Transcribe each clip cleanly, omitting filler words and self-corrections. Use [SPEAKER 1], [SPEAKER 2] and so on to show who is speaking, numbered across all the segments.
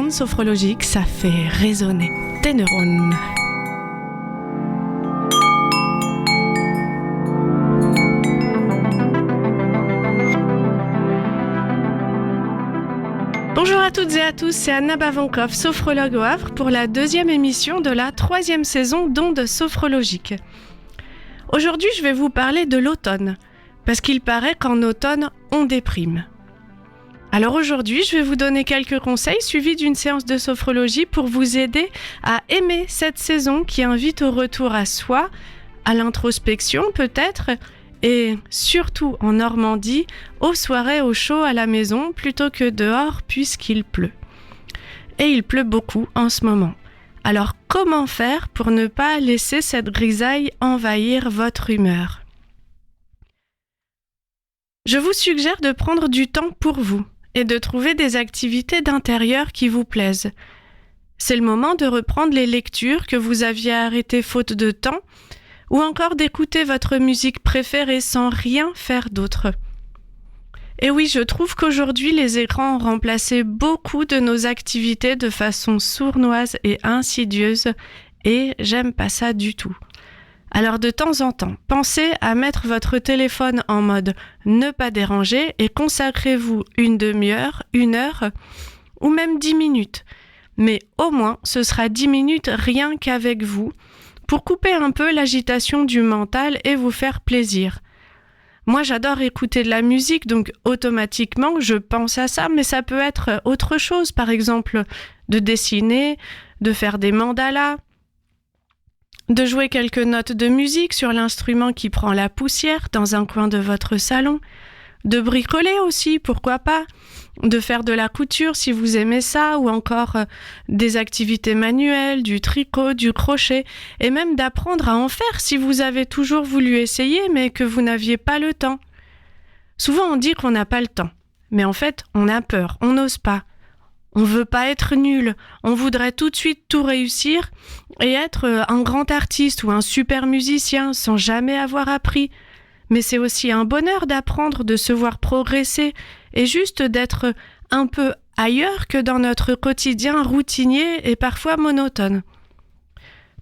[SPEAKER 1] ondes sophrologiques, ça fait résonner tes neurones. Bonjour à toutes et à tous, c'est Anna Bavankoff, sophrologue au Havre, pour la deuxième émission de la 3e saison d'Ondes sophrologiques. Aujourd'hui, je vais vous parler de l'automne, parce qu'il paraît qu'en automne, on déprime. Alors aujourd'hui, je vais vous donner quelques conseils suivis d'une séance de sophrologie pour vous aider à aimer cette saison qui invite au retour à soi, à l'introspection peut-être, et surtout en Normandie, aux soirées au chaud à la maison plutôt que dehors puisqu'il pleut. Et il pleut beaucoup en ce moment. Alors comment faire pour ne pas laisser cette grisaille envahir votre humeur ? Je vous suggère de prendre du temps pour vous et de trouver des activités d'intérieur qui vous plaisent. C'est le moment de reprendre les lectures que vous aviez arrêtées faute de temps, ou encore d'écouter votre musique préférée sans rien faire d'autre. Et oui, je trouve qu'aujourd'hui, les écrans ont remplacé beaucoup de nos activités de façon sournoise et insidieuse, et j'aime pas ça du tout. Alors de temps en temps, pensez à mettre votre téléphone en mode « ne pas déranger » et consacrez-vous une demi-heure, 1 heure, ou même 10 minutes. Mais au moins, ce sera 10 minutes rien qu'avec vous, pour couper un peu l'agitation du mental et vous faire plaisir. Moi, j'adore écouter de la musique, donc automatiquement, je pense à ça, mais ça peut être autre chose, par exemple, de dessiner, de faire des mandalas, de jouer quelques notes de musique sur l'instrument qui prend la poussière dans un coin de votre salon, de bricoler aussi, pourquoi pas, de faire de la couture si vous aimez ça, ou encore des activités manuelles, du tricot, du crochet, et même d'apprendre à en faire si vous avez toujours voulu essayer mais que vous n'aviez pas le temps. Souvent on dit qu'on n'a pas le temps, mais en fait on a peur, on n'ose pas. On veut pas être nul, on voudrait tout de suite tout réussir et être un grand artiste ou un super musicien sans jamais avoir appris. Mais c'est aussi un bonheur d'apprendre, de se voir progresser et juste d'être un peu ailleurs que dans notre quotidien routinier et parfois monotone.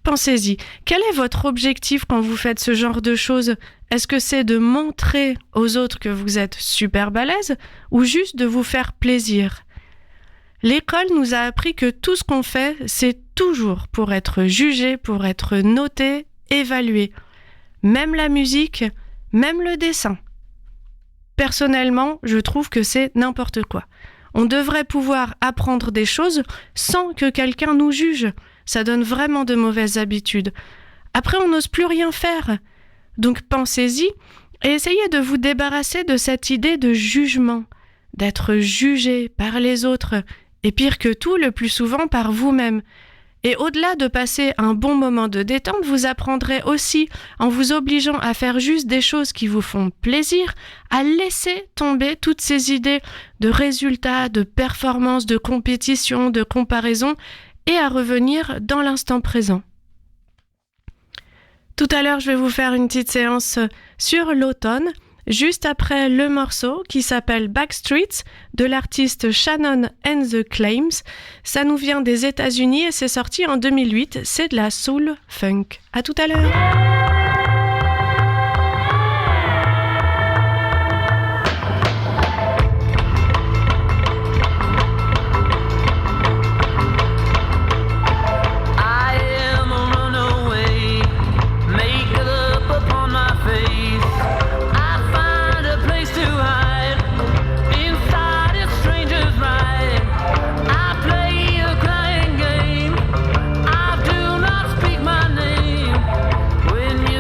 [SPEAKER 1] Pensez-y, quel est votre objectif quand vous faites ce genre de choses ? Est-ce que c'est de montrer aux autres que vous êtes super balèze ou juste de vous faire plaisir ? L'école nous a appris que tout ce qu'on fait, c'est toujours pour être jugé, pour être noté, évalué. Même la musique, même le dessin. Personnellement, je trouve que c'est n'importe quoi. On devrait pouvoir apprendre des choses sans que quelqu'un nous juge. Ça donne vraiment de mauvaises habitudes. Après, on n'ose plus rien faire. Donc pensez-y et essayez de vous débarrasser de cette idée de jugement, d'être jugé par les autres, et pire que tout, le plus souvent par vous-même. Et au-delà de passer un bon moment de détente, vous apprendrez aussi, en vous obligeant à faire juste des choses qui vous font plaisir, à laisser tomber toutes ces idées de résultats, de performances, de compétition, de comparaison, et à revenir dans l'instant présent. Tout à l'heure, je vais vous faire une petite séance sur l'automne, juste après le morceau qui s'appelle Backstreets de l'artiste Shannon and the Claims. Ça nous vient des États-Unis et c'est sorti en 2008. C'est de la soul funk. À tout à l'heure.
[SPEAKER 2] When you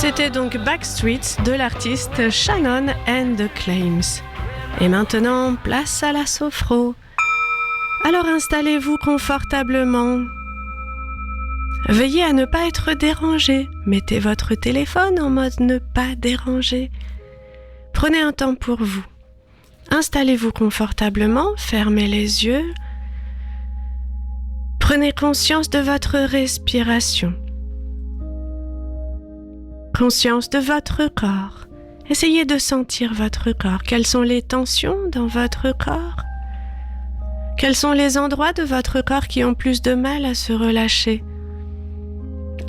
[SPEAKER 1] C'était donc Backstreet de l'artiste Shannon and the Claims. Et maintenant, place à la sophro. Alors installez-vous confortablement. Veuillez à ne pas être dérangé. Mettez votre téléphone en mode ne pas déranger. Prenez un temps pour vous. Installez-vous confortablement, fermez les yeux. Prenez conscience de votre respiration. Conscience de votre corps. Essayez de sentir votre corps. Quelles sont les tensions dans votre corps? Quels sont les endroits de votre corps qui ont plus de mal à se relâcher?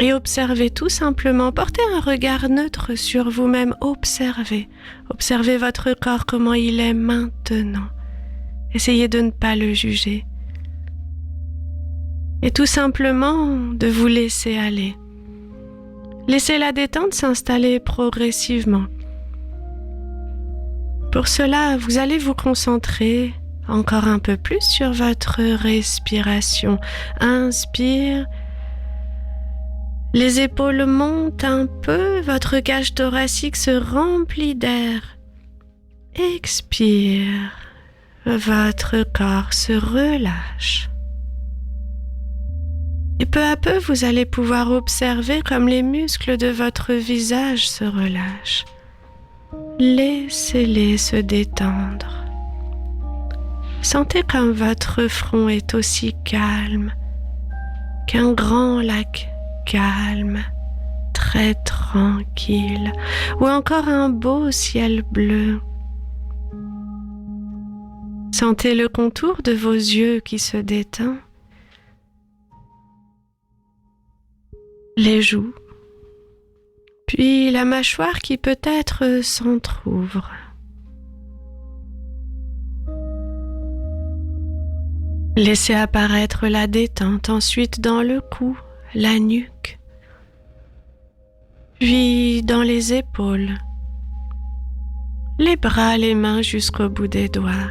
[SPEAKER 1] Et observez tout simplement. Portez un regard neutre sur vous-même. Observez. Observez votre corps, comment il est maintenant. Essayez de ne pas le juger. Et tout simplement de vous laisser aller. Laissez la détente s'installer progressivement. Pour cela, vous allez vous concentrer encore un peu plus sur votre respiration. Inspire. Les épaules montent un peu, votre cage thoracique se remplit d'air. Expire. Votre corps se relâche. Et peu à peu, vous allez pouvoir observer comme les muscles de votre visage se relâchent. Laissez-les se détendre. Sentez comme votre front est aussi calme qu'un grand lac calme, très tranquille, ou encore un beau ciel bleu. Sentez le contour de vos yeux qui se détend. Les joues, puis la mâchoire qui peut-être s'entrouvre. Laissez apparaître la détente ensuite dans le cou, la nuque, puis dans les épaules, les bras, les mains jusqu'au bout des doigts.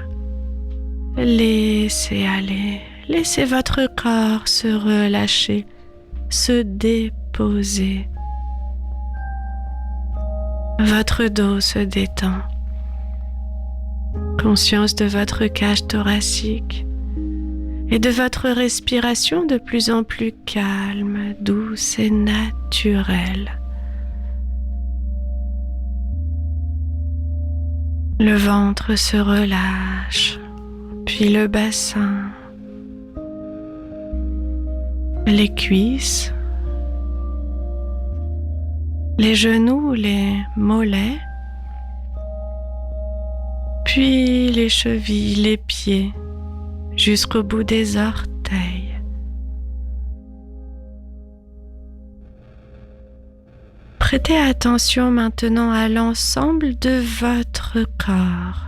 [SPEAKER 1] Laissez aller, laissez votre corps se relâcher, se déposer. Votre dos se détend. Conscience de votre cage thoracique et de votre respiration de plus en plus calme, douce et naturelle. Le ventre se relâche, puis le bassin, les cuisses, les genoux, les mollets, puis les chevilles, les pieds, jusqu'au bout des orteils. Prêtez attention maintenant à l'ensemble de votre corps,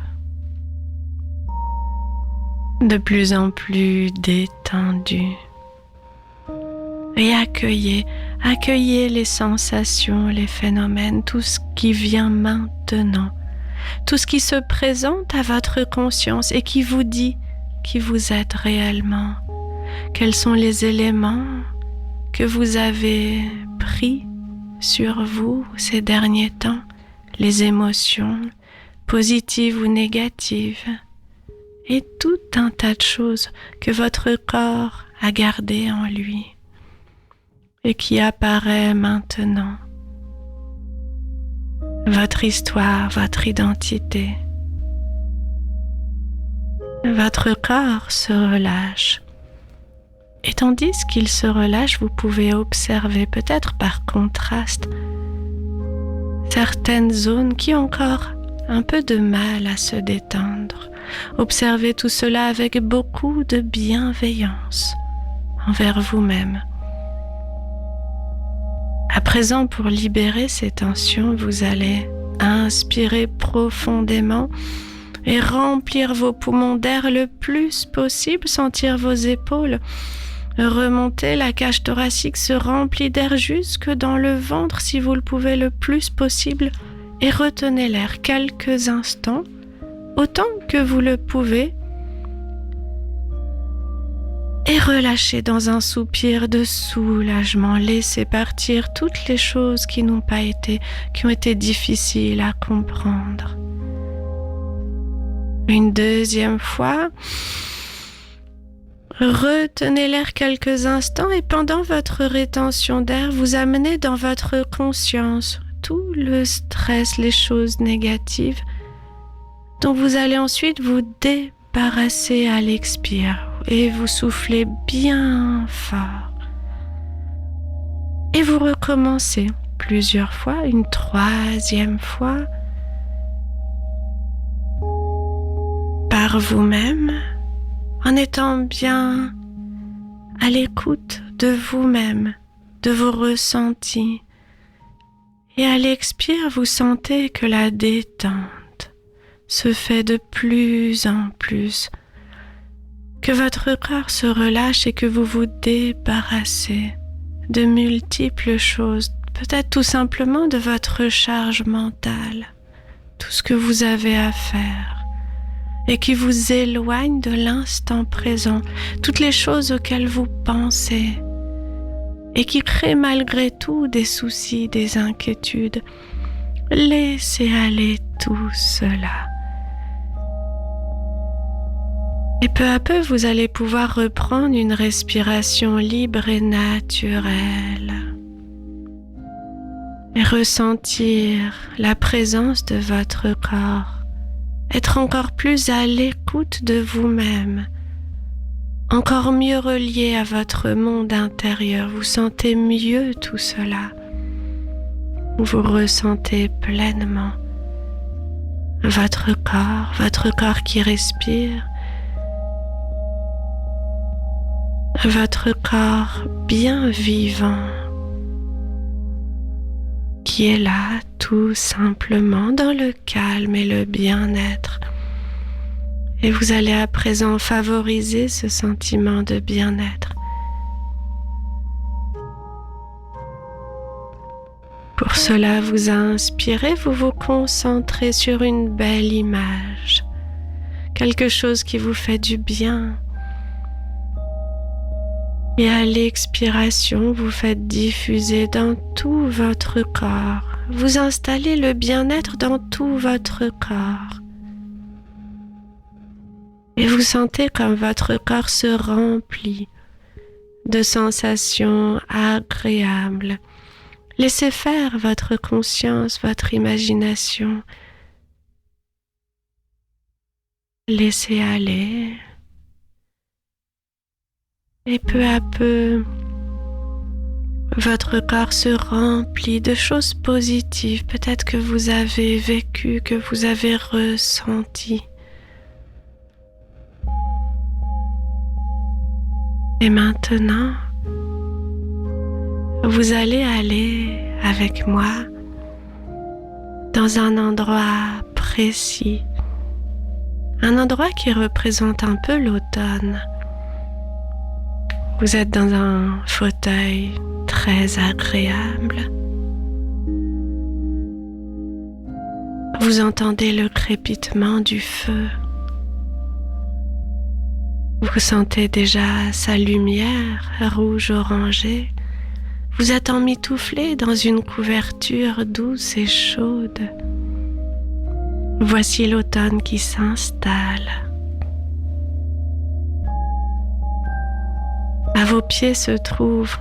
[SPEAKER 1] de plus en plus détendu. Et accueillez les sensations, les phénomènes, tout ce qui vient maintenant, tout ce qui se présente à votre conscience et qui vous dit qui vous êtes réellement. Quels sont les éléments que vous avez pris sur vous ces derniers temps, les émotions positives ou négatives, et tout un tas de choses que votre corps a gardées en lui et qui apparaît maintenant. Votre histoire, votre identité. Votre corps se relâche. Et tandis qu'il se relâche, vous pouvez observer, peut-être par contraste, certaines zones qui ont encore un peu de mal à se détendre. Observez tout cela avec beaucoup de bienveillance envers vous-même. À présent, pour libérer ces tensions, vous allez inspirer profondément et remplir vos poumons d'air le plus possible, sentir vos épaules remonter, la cage thoracique se remplit d'air jusque dans le ventre si vous le pouvez le plus possible et retenez l'air quelques instants, autant que vous le pouvez, et relâchez dans un soupir de soulagement. Laissez partir toutes les choses qui ont été difficiles à comprendre. Une deuxième fois, retenez l'air quelques instants et pendant votre rétention d'air, vous amenez dans votre conscience tout le stress, les choses négatives dont vous allez ensuite vous débarrasser à l'expire et vous soufflez bien fort. Et vous recommencez plusieurs fois, une troisième fois, par vous-même, en étant bien à l'écoute de vous-même, de vos ressentis. Et à l'expire, vous sentez que la détente se fait de plus en plus, que votre corps se relâche et que vous vous débarrassez de multiples choses, peut-être tout simplement de votre charge mentale, tout ce que vous avez à faire et qui vous éloigne de l'instant présent, toutes les choses auxquelles vous pensez et qui créent malgré tout des soucis, des inquiétudes. Laissez aller tout cela. Et peu à peu, vous allez pouvoir reprendre une respiration libre et naturelle et ressentir la présence de votre corps, être encore plus à l'écoute de vous-même, encore mieux relié à votre monde intérieur. Vous sentez mieux tout cela. Vous ressentez pleinement votre corps qui respire, votre corps bien vivant qui est là tout simplement dans le calme et le bien-être. Et vous allez à présent favoriser ce sentiment de bien-être. Pour cela, vous inspirez, vous vous concentrez sur une belle image, quelque chose qui vous fait du bien. Et à l'expiration, vous faites diffuser dans tout votre corps. Vous installez le bien-être dans tout votre corps. Et vous sentez comme votre corps se remplit de sensations agréables. Laissez faire votre conscience, votre imagination. Laissez aller. Et peu à peu, votre corps se remplit de choses positives, peut-être que vous avez vécu, que vous avez ressenti. Et maintenant, vous allez aller avec moi dans un endroit précis, un endroit qui représente un peu l'automne. Vous êtes dans un fauteuil très agréable. Vous entendez le crépitement du feu. Vous sentez déjà sa lumière rouge-orangée. Vous êtes emmitouflé dans une couverture douce et chaude. Voici l'automne qui s'installe. À vos pieds se trouve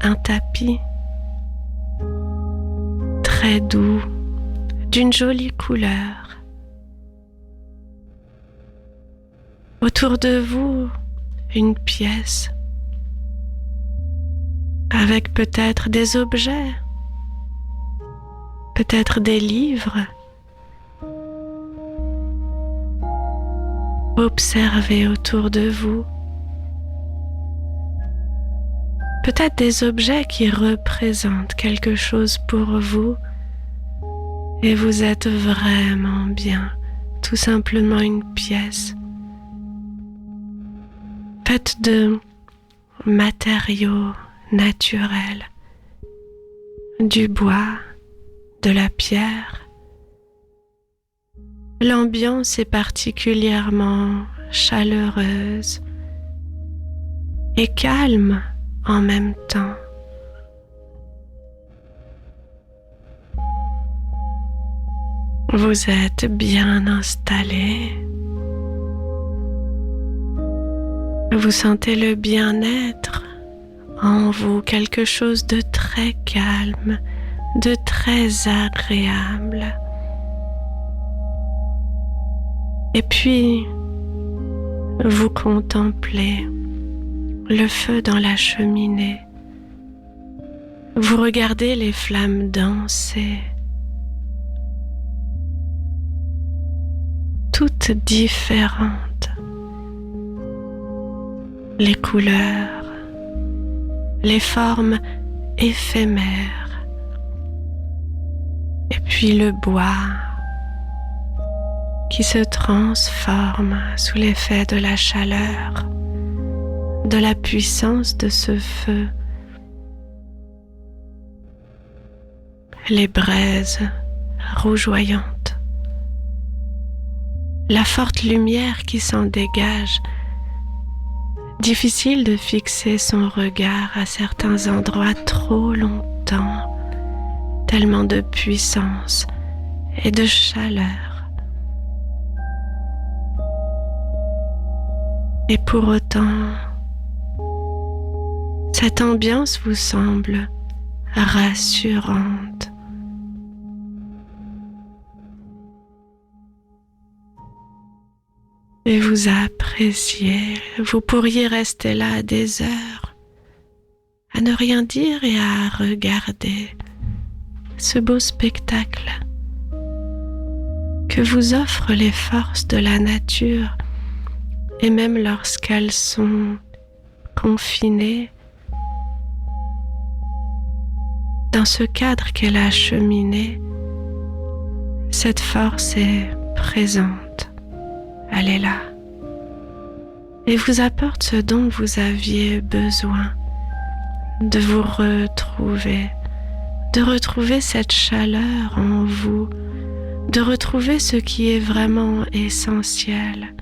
[SPEAKER 1] un tapis très doux, d'une jolie couleur. Autour de vous, une pièce avec peut-être des objets, peut-être des livres. Observez autour de vous. Peut-être des objets qui représentent quelque chose pour vous et vous êtes vraiment bien, tout simplement une pièce faite de matériaux naturels, du bois, de la pierre. L'ambiance est particulièrement chaleureuse et calme en même temps. Vous êtes bien installé. Vous sentez le bien-être en vous, quelque chose de très calme, de très agréable. Et puis, vous contemplez le feu dans la cheminée. Vous regardez les flammes danser, toutes différentes. Les couleurs, les formes éphémères, et puis le bois qui se transforme sous l'effet de la chaleur, de la puissance de ce feu. Les braises rougeoyantes, la forte lumière qui s'en dégage. Difficile de fixer son regard à certains endroits trop longtemps, tellement de puissance et de chaleur. Et pour autant, cette ambiance vous semble rassurante. Et vous appréciez, vous pourriez rester là des heures, à ne rien dire et à regarder ce beau spectacle que vous offrent les forces de la nature, et même lorsqu'elles sont confinées dans ce cadre qu'est la cheminée, cette force est présente. Elle est là et vous apporte ce dont vous aviez besoin, de vous retrouver, de retrouver cette chaleur en vous, de retrouver ce qui est vraiment essentiel.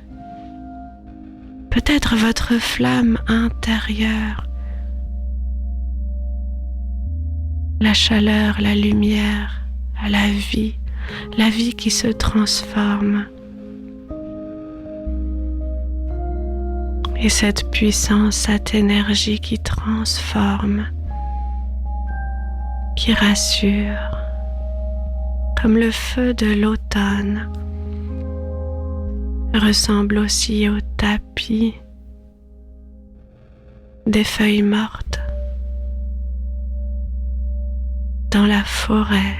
[SPEAKER 1] Peut-être votre flamme intérieure, la chaleur, la lumière, la vie qui se transforme. Et cette puissance, cette énergie qui transforme, qui rassure, comme le feu de l'automne, ressemble aussi au tapis des feuilles mortes dans la forêt.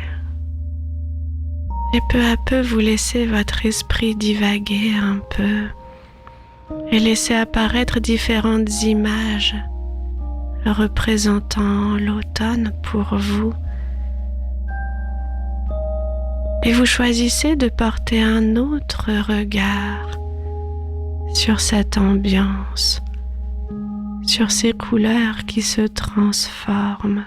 [SPEAKER 1] Et peu à peu, vous laissez votre esprit divaguer un peu et laissez apparaître différentes images représentant l'automne pour vous. Et vous choisissez de porter un autre regard sur cette ambiance, sur ces couleurs qui se transforment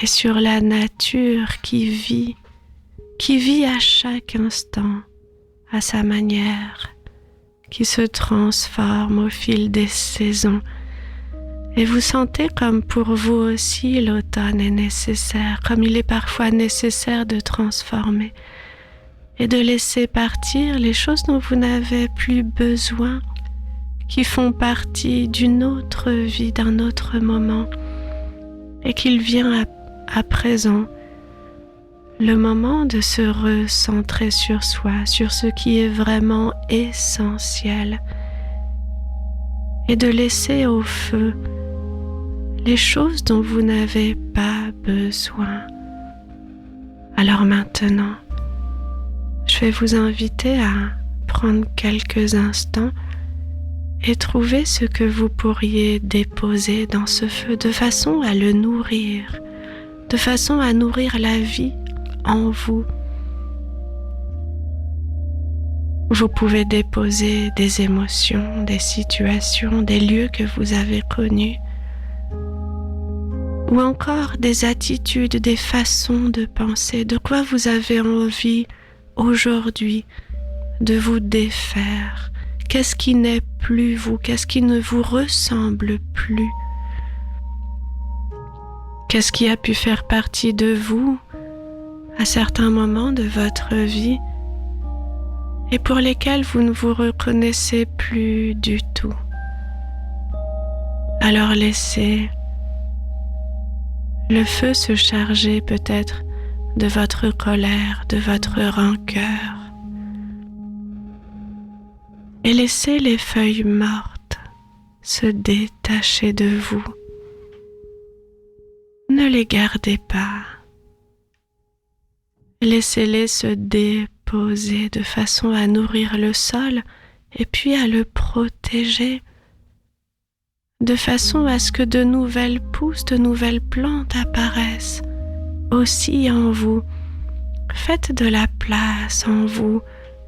[SPEAKER 1] et sur la nature qui vit à chaque instant à sa manière, qui se transforme au fil des saisons. Et vous sentez comme pour vous aussi l'automne est nécessaire, comme il est parfois nécessaire de transformer et de laisser partir les choses dont vous n'avez plus besoin, qui font partie d'une autre vie, d'un autre moment, et qu'il vient à présent le moment de se recentrer sur soi, sur ce qui est vraiment essentiel, et de laisser au feu les choses dont vous n'avez pas besoin. Alors maintenant, je vais vous inviter à prendre quelques instants et trouver ce que vous pourriez déposer dans ce feu de façon à le nourrir, de façon à nourrir la vie en vous. Vous pouvez déposer des émotions, des situations, des lieux que vous avez connus, ou encore des attitudes, des façons de penser, de quoi vous avez envie aujourd'hui de vous défaire. Qu'est-ce qui n'est plus vous? Qu'est-ce qui ne vous ressemble plus? Qu'est-ce qui a pu faire partie de vous à certains moments de votre vie et pour lesquels vous ne vous reconnaissez plus du tout? Alors laissez le feu se charger peut-être de votre colère, de votre rancœur, et laissez les feuilles mortes se détacher de vous. Ne les gardez pas. Laissez-les se déposer de façon à nourrir le sol et puis à le protéger, de façon à ce que de nouvelles pousses, de nouvelles plantes apparaissent aussi en vous. Faites de la place en vous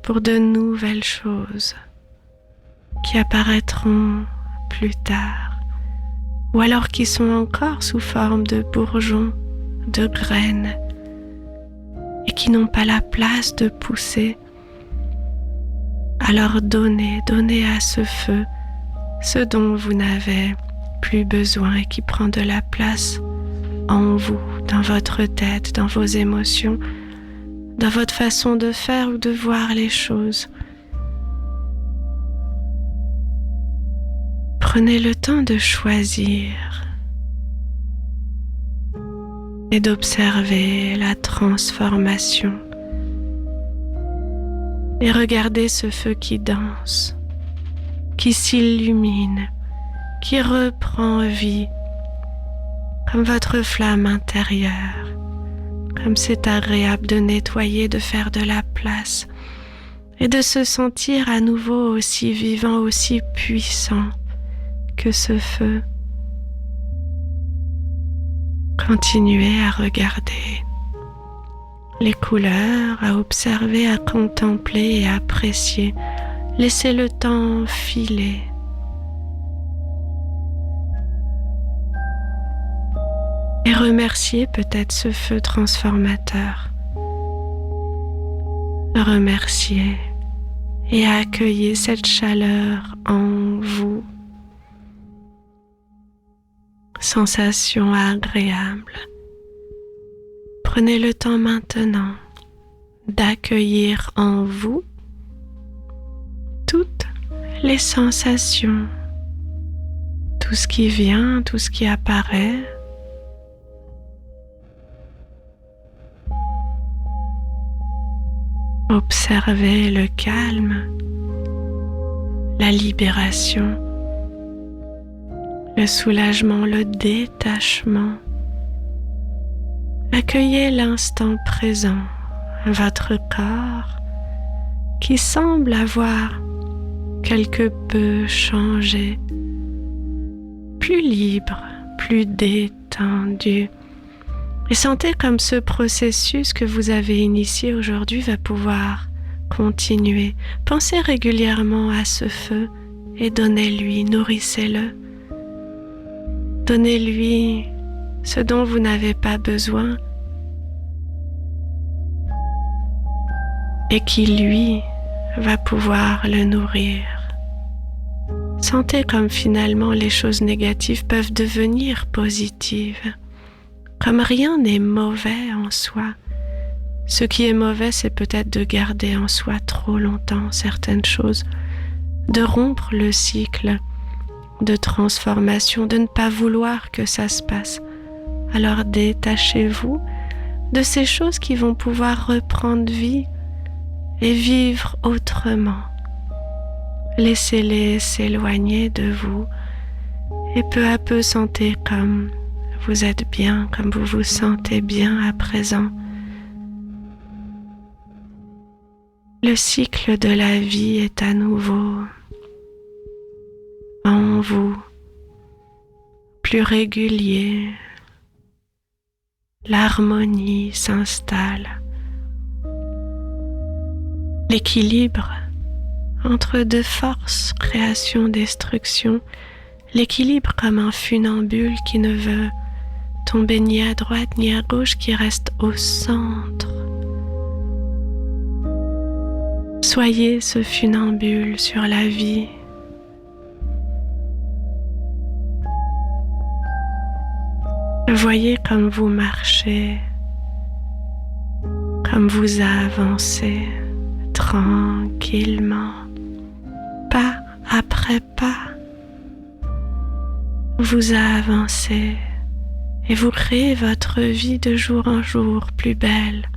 [SPEAKER 1] pour de nouvelles choses qui apparaîtront plus tard, ou alors qui sont encore sous forme de bourgeons, de graines, et qui n'ont pas la place de pousser. Alors donnez à ce feu ce dont vous n'avez plus besoin et qui prend de la place en vous, dans votre tête, dans vos émotions, dans votre façon de faire ou de voir les choses. Prenez le temps de choisir et d'observer la transformation et regardez ce feu qui danse, qui s'illumine, qui reprend vie, comme votre flamme intérieure, comme c'est agréable de nettoyer, de faire de la place et de se sentir à nouveau aussi vivant, aussi puissant que ce feu. Continuez à regarder les couleurs, à observer, à contempler et à apprécier. Laissez le temps filer. Et remerciez peut-être ce feu transformateur. Remerciez et accueillez cette chaleur en vous. Sensation agréable. Prenez le temps maintenant d'accueillir en vous toutes les sensations, tout ce qui vient, tout ce qui apparaît. Observez le calme, la libération, le soulagement, le détachement. Accueillez l'instant présent, votre corps qui semble avoir quelque peu changé, plus libre, plus détendu. Et sentez comme ce processus que vous avez initié aujourd'hui va pouvoir continuer. Pensez régulièrement à ce feu et donnez-lui, nourrissez-le. Donnez-lui ce dont vous n'avez pas besoin et qui, lui, va pouvoir le nourrir. Sentez comme finalement les choses négatives peuvent devenir positives. Comme rien n'est mauvais en soi. Ce qui est mauvais, c'est peut-être de garder en soi trop longtemps certaines choses, de rompre le cycle de transformation, de ne pas vouloir que ça se passe. Alors détachez-vous de ces choses qui vont pouvoir reprendre vie et vivre autrement. Laissez-les s'éloigner de vous et peu à peu sentez comme vous êtes bien, comme vous vous sentez bien à présent. Le cycle de la vie est à nouveau en vous, plus régulier. L'harmonie s'installe. L'équilibre entre deux forces, création, destruction, l'équilibre comme un funambule qui ne veut tomber ni à droite ni à gauche, qui reste au centre. Soyez ce funambule sur la vie, Voyez comme vous marchez, comme vous avancez tranquillement, pas après pas. Vous avancez et vous créez votre vie de jour en jour plus belle.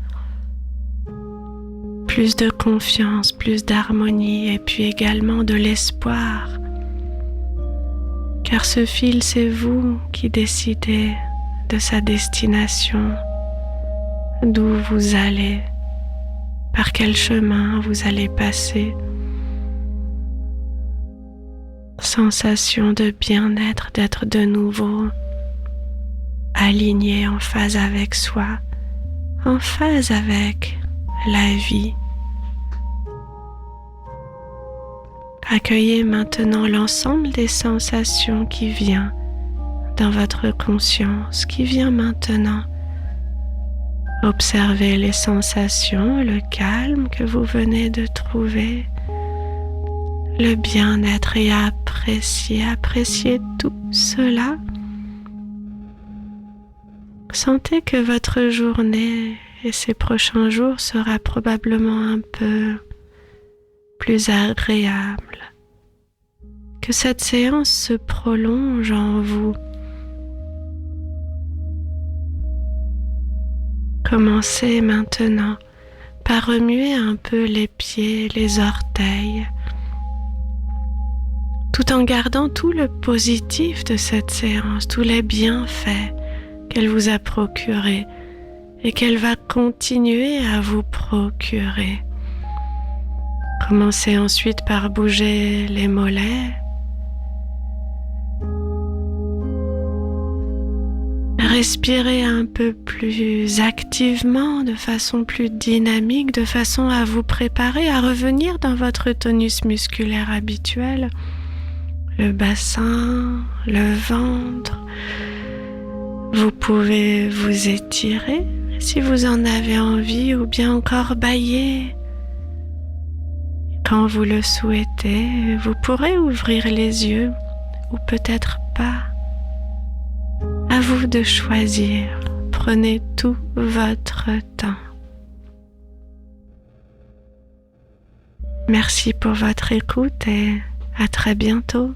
[SPEAKER 1] Plus de confiance, plus d'harmonie et puis également de l'espoir. Car ce fil, c'est vous qui décidez de sa destination, d'où vous allez, par quel chemin vous allez passer. Sensation de bien-être, d'être de nouveau aligné en phase avec soi, en phase avec la vie. Accueillez maintenant l'ensemble des sensations qui viennent dans votre conscience, qui vient maintenant. Observez les sensations, le calme que vous venez de trouver, le bien-être et appréciez tout cela. Sentez que votre journée et ces prochains jours sera probablement un peu plus agréable, que cette séance se prolonge en vous. Commencez maintenant par remuer un peu les pieds, les orteils, tout en gardant tout le positif de cette séance, tous les bienfaits qu'elle vous a procurés et qu'elle va continuer à vous procurer. Commencez ensuite par bouger les mollets. Respirez un peu plus activement, de façon plus dynamique, de façon à vous préparer à revenir dans votre tonus musculaire habituel. Le bassin, le ventre. Vous pouvez vous étirer si vous en avez envie ou bien encore bâiller. Quand vous le souhaitez, vous pourrez ouvrir les yeux ou peut-être pas. À vous de choisir. Prenez tout votre temps. Merci pour votre écoute et à très bientôt.